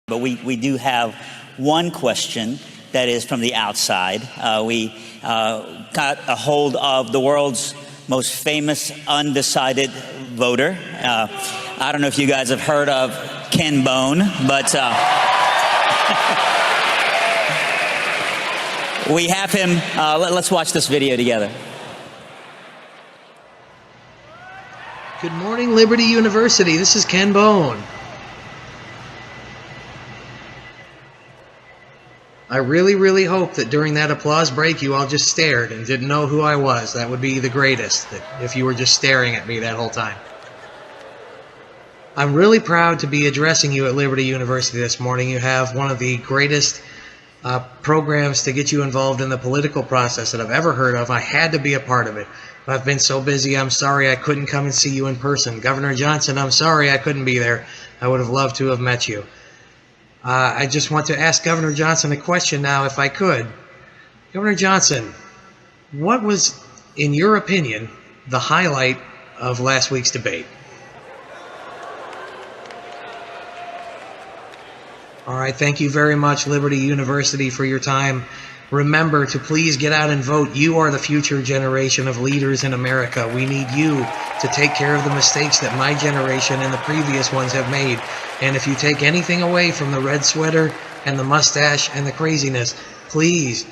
But we do have one question that is from the outside. We got a hold of the world's most famous undecided voter. I don't know if you guys have heard of Ken Bone, but we have him. Let's watch this video together. Good morning, Liberty University. This is Ken Bone. I really hope that during that applause break you all just stared and didn't know who I was. That would be the greatest, that if you were just staring at me that whole time. I'm really proud to be addressing you at Liberty University this morning. You have one of the greatest programs to get you involved in the political process that I've ever heard of. I had to be a part of it. I've been so busy, I'm sorry I couldn't come and see you in person. Governor Johnson, I'm sorry I couldn't be there. I would have loved to have met you. I just want to ask Governor Johnson a question now, if I could. Governor Johnson, what was, in your opinion, the highlight of last week's debate? All right, thank you very much, Liberty University, for your time. Remember to please get out and vote. You are the future generation of leaders in America. We need you to take care of the mistakes that my generation and the previous ones have made. And if you take anything away from the red sweater and the mustache and the craziness, please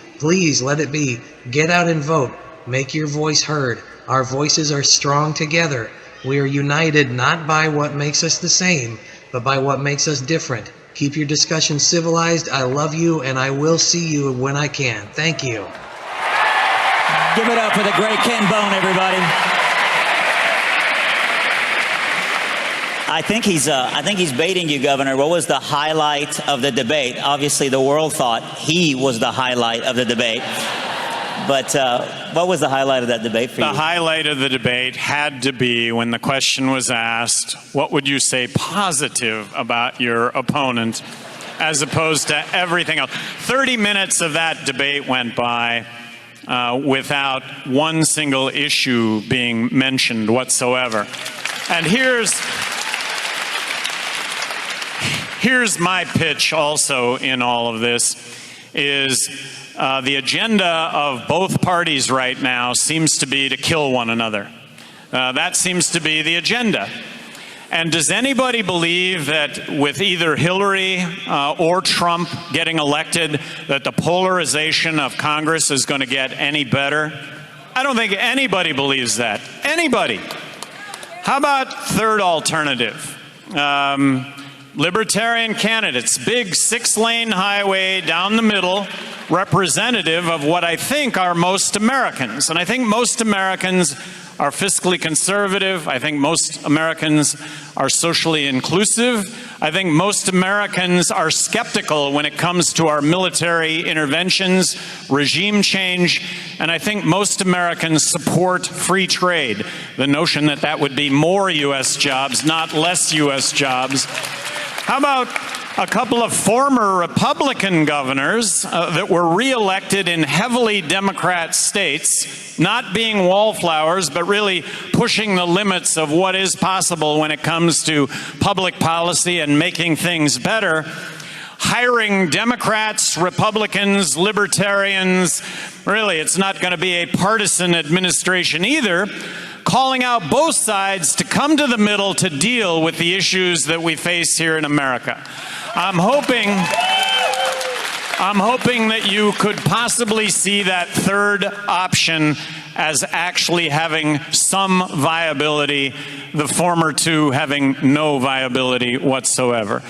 let it be. Get out and vote. Make your voice heard. Our voices are strong together. We are united not by what makes us the same, but by what makes us different. Keep your discussion civilized. I love you, and I will see you when I can. Thank you. Give it up for the great Ken Bone, everybody. I think he's baiting you, Governor. What was the highlight of the debate? Obviously, the world thought he was the highlight of the debate. But what was the highlight of that debate for you? The highlight of the debate had to be when the question was asked, what would you say positive about your opponent, as opposed to everything else? 30 minutes of that debate went by without one single issue being mentioned whatsoever. And here's my pitch also in all of this is the agenda of both parties right now seems to be to kill one another. That seems to be the agenda. And does anybody believe that with either Hillary or Trump getting elected, that the polarization of Congress is going to get any better? I don't think anybody believes that. Anybody. How about third alternative? Libertarian candidates, big 6-lane highway down the middle, representative of what I think are most Americans. And I think most Americans are fiscally conservative. I think most Americans are socially inclusive. I think most Americans are skeptical when it comes to our military interventions, regime change, and I think most Americans support free trade, the notion that that would be more U.S. jobs, not less U.S. jobs. How about a couple of former Republican governors that were reelected in heavily Democrat states, not being wallflowers, but really pushing the limits of what is possible when it comes to public policy and making things better, hiring Democrats, Republicans, Libertarians. Really, it's not going to be a partisan administration either, calling out both sides to come to the middle to deal with the issues that we face here in America. I'm hoping that you could possibly see that third option as actually having some viability, the former two having no viability whatsoever.